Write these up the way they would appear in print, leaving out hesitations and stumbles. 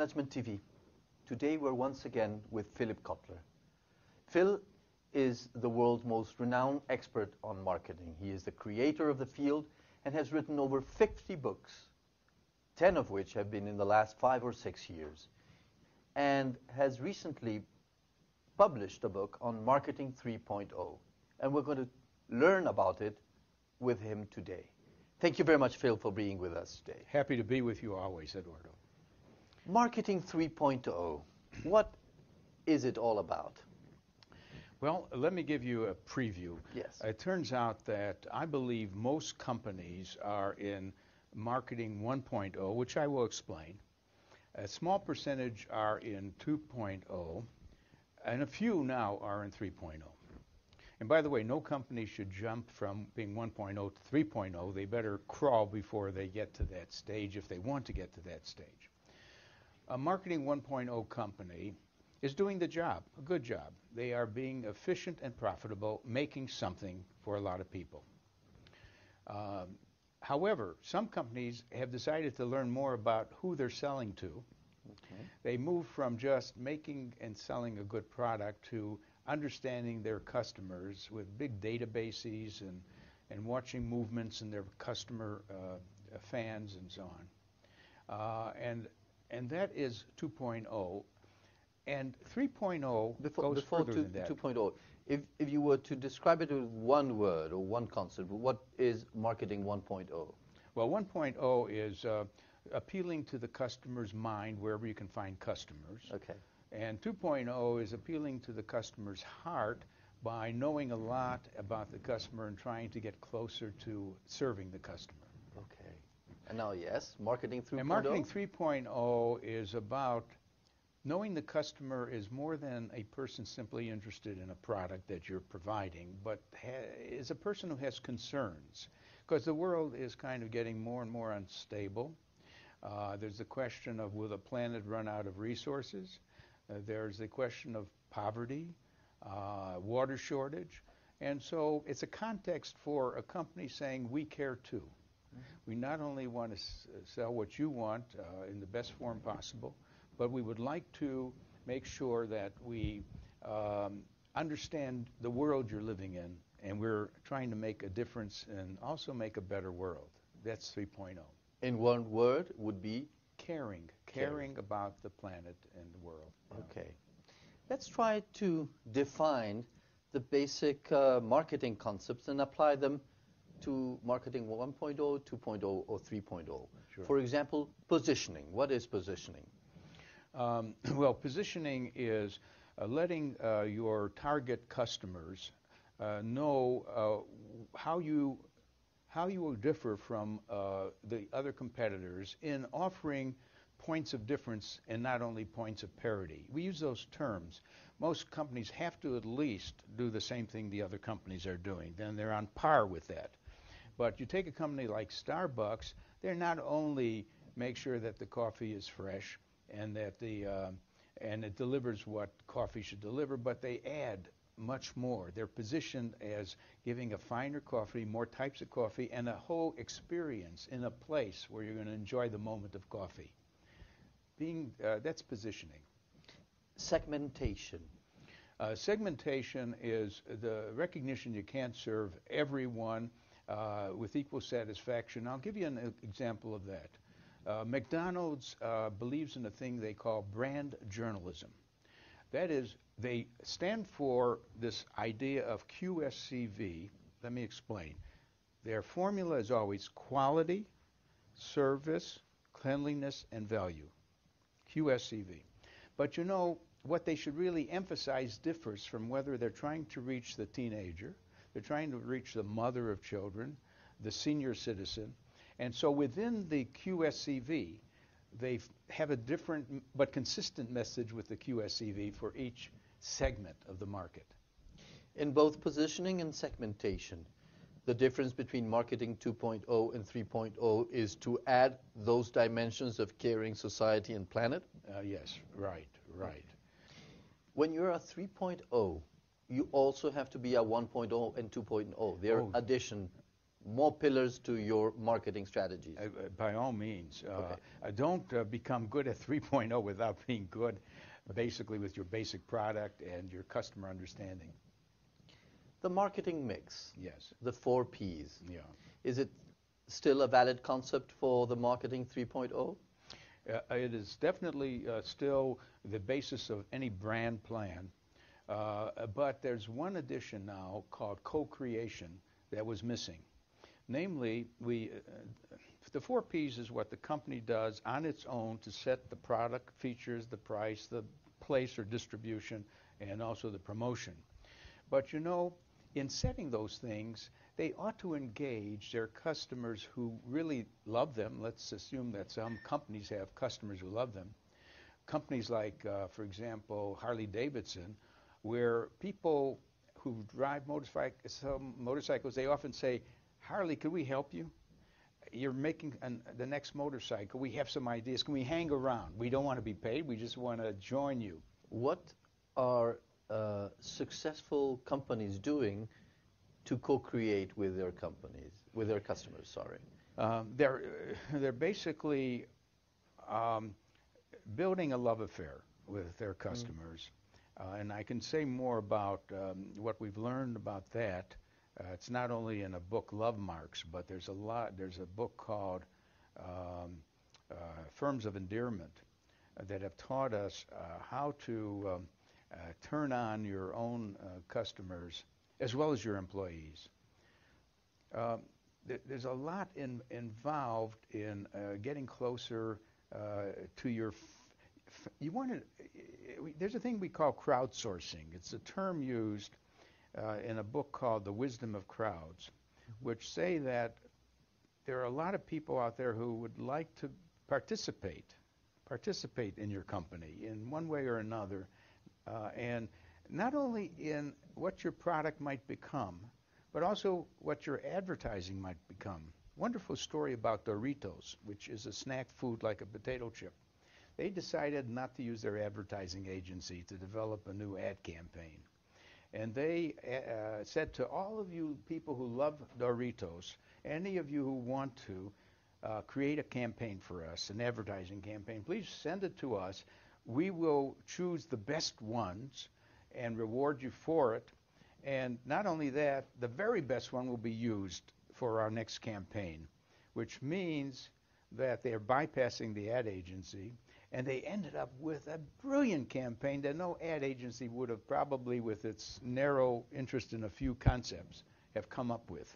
Management TV. Today we're once again with Philip Kotler. Phil is the world's most renowned expert on marketing. He is the creator of the field and has written over 50 books, 10 of which have been in the last 5 or 6 years, and has recently published a book on Marketing 3.0. And we're going to learn about it with him today. Thank you very much, Phil, for being with us today. Happy to be with you always, Eduardo. Marketing 3.0, what is it all about? Well, let me give you a preview. Yes. It turns out that I believe most companies are in Marketing 1.0, which I will explain. A small percentage are in 2.0, and a few now are in 3.0. And by the way, no company should jump from being 1.0 to 3.0. They better crawl before they get to that stage if they want to get to that stage. A Marketing 1.0 company is doing the job, a good job. They are being efficient and profitable, making something for a lot of people. However, some companies have decided to learn more about who they're selling to. Okay. They move from just making and selling a good product to understanding their customers with big databases and watching movements in their customer fans and so on. And that is 2.0. And 3.0 goes further than that. 2.0, if you were to describe it with one word or one concept, what is Marketing 1.0? Well, 1.0 is appealing to the customer's mind wherever you can find customers. Okay. And 2.0 is appealing to the customer's heart by knowing a lot about the customer and trying to get closer to serving the customer. Okay. And now, yes, Marketing 3.0? And Marketing 3.0 is about knowing the customer is more than a person simply interested in a product that you're providing, but is a person who has concerns. Because the world is kind of getting more and more unstable. There's the question of, will the planet run out of resources? There's the question of poverty, water shortage. And so it's a context for a company saying, we care too. Mm-hmm. We not only want to sell what you want in the best form possible, but we would like to make sure that we understand the world you're living in, and we're trying to make a difference and also make a better world. That's 3.0. In one word would be? Caring about the planet and the world. Okay. Let's try to define the basic marketing concepts and apply them to Marketing 1.0, 2.0, or 3.0. Sure. For example, positioning. What is positioning? Well, positioning is letting your target customers know how you will differ from the other competitors in offering points of difference and not only points of parity. We use those terms. Most companies have to at least do the same thing the other companies are doing. Then they're on par with that. But you take a company like Starbucks, they're not only make sure that the coffee is fresh and that and it delivers what coffee should deliver, but they add much more. They're positioned as giving a finer coffee, more types of coffee, and a whole experience in a place where you're going to enjoy the moment of coffee. That's positioning. Segmentation. Segmentation is the recognition you can't serve everyone with equal satisfaction. I'll give you an example of that. McDonald's believes in a thing they call brand journalism. That is, they stand for this idea of QSCV. Let me explain. Their formula is always quality, service, cleanliness, and value. QSCV. But you know, what they should really emphasize differs from whether they're trying to reach the teenager, they're trying to reach the mother of children, the senior citizen. And so within the QSCV, they have a different but consistent message with the QSCV for each segment of the market. In both positioning and segmentation, the difference between Marketing 2.0 and 3.0 is to add those dimensions of caring society and planet? Yes, right. When you're a 3.0, you also have to be a 1.0 and 2.0. They're addition more pillars to your marketing strategies. By all means. Okay. Don't become good at 3.0 without being good basically with your basic product and your customer understanding. The marketing mix. Yes. The 4 Ps. Yeah. Is it still a valid concept for the marketing 3.0? It is definitely still the basis of any brand plan. But there's one addition now called co-creation that was missing. Namely, the 4 Ps is what the company does on its own to set the product, features, the price, the place or distribution, and also the promotion. But you know, in setting those things, they ought to engage their customers who really love them. Let's assume that some companies have customers who love them. Companies like, for example, Harley-Davidson, where people who drive motorcycles, they often say, Harley, could we help you? You're making the next motorcycle. We have some ideas. Can we hang around? We don't want to be paid. We just want to join you. What are successful companies doing to co-create with their companies, with their customers, sorry? They're basically building a love affair with their customers. And I can say more about what we've learned about that. It's not only in a book, Love Marks, but there's a book called Firms of Endearment that have taught us how to turn on your own customers as well as your employees. There's a lot involved in getting closer to your. There's a thing we call crowdsourcing. It's a term used in a book called The Wisdom of Crowds, which say that there are a lot of people out there who would like to participate in your company in one way or another, and not only in what your product might become, but also what your advertising might become. Wonderful story about Doritos, which is a snack food like a potato chip. They decided not to use their advertising agency to develop a new ad campaign. And they said to all of you people who love Doritos, any of you who want to create a campaign for us, an advertising campaign, please send it to us. We will choose the best ones and reward you for it. And not only that, the very best one will be used for our next campaign, which means that they're bypassing the ad agency, and they ended up with a brilliant campaign that no ad agency would have probably, with its narrow interest in a few concepts, have come up with.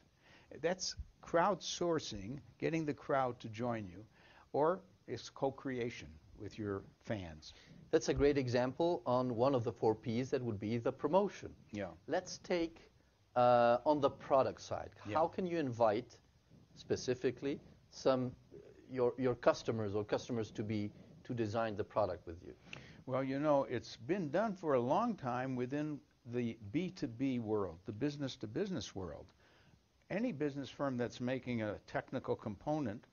That's crowdsourcing, getting the crowd to join you, or it's co-creation with your fans. That's a great example on one of the 4 Ps that would be the promotion. Yeah. Let's take on the product side. Yeah. How can you invite specifically your customers or customers to design the product with you? Well, you know, it's been done for a long time within the B2B world, the business-to-business world. Any business firm that's making a technical component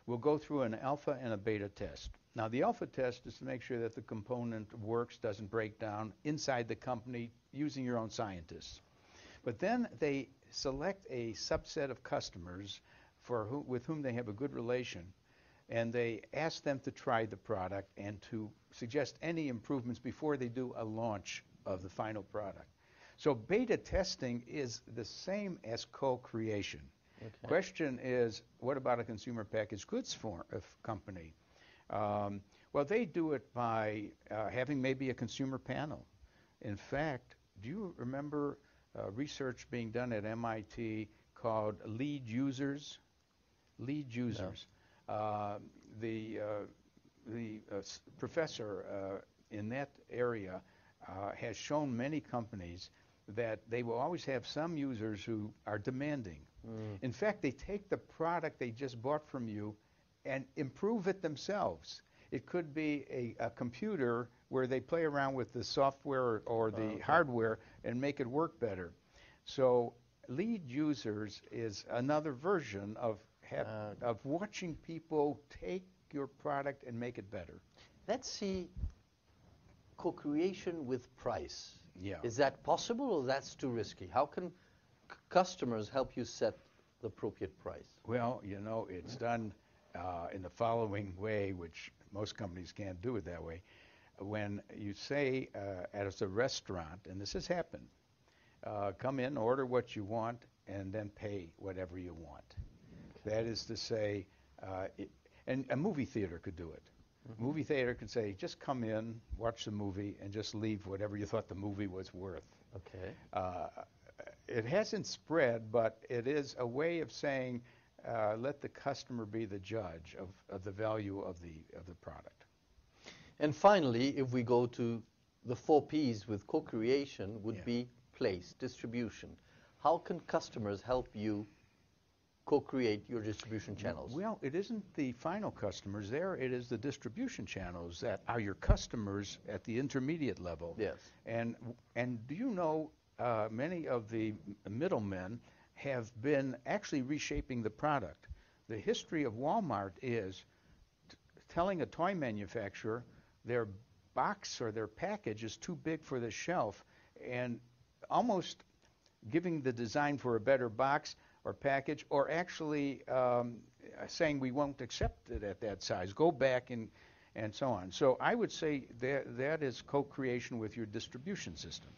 will go through an alpha and a beta test. Now, the alpha test is to make sure that the component works, doesn't break down inside the company using your own scientists. But then they select a subset of customers with whom they have a good relation, and they ask them to try the product and to suggest any improvements before they do a launch of the final product. So beta testing is the same as co-creation. Okay. Question is, what about a consumer packaged goods company? Well, they do it by having maybe a consumer panel. In fact, do you remember research being done at MIT called lead users? Lead users. No. The professor in that area has shown many companies that they will always have some users who are demanding. In fact, they take the product they just bought from you and improve it themselves. It could be a computer where they play around with the software or the hardware and make it work better. So lead users is another version of watching people take your product and make it better. Let's see co-creation with price. Yeah. Is that possible or that's too risky? How can customers help you set the appropriate price? Well, you know, it's done in the following way, which most companies can't do it that way. When you say at a restaurant, and this has happened, come in, order what you want, and then pay whatever you want. Okay. That is to say, and a movie theater could do it. Mm-hmm. Movie theater could say, just come in, watch the movie, and just leave whatever you thought the movie was worth. Okay. It hasn't spread, but it is a way of saying, let the customer be the judge of the value of the product. And finally, if we go to the 4 Ps with co-creation, would be place, distribution. How can customers help you co-create your distribution channels? Well, it isn't the final customers there. It is the distribution channels that are your customers at the intermediate level. Yes. And do you know many of the middlemen have been actually reshaping the product. The history of Walmart is telling a toy manufacturer their box or their package is too big for the shelf, and almost giving the design for a better box or package, or actually saying we won't accept it at that size. Go back and so on. So I would say that is co-creation with your distribution system.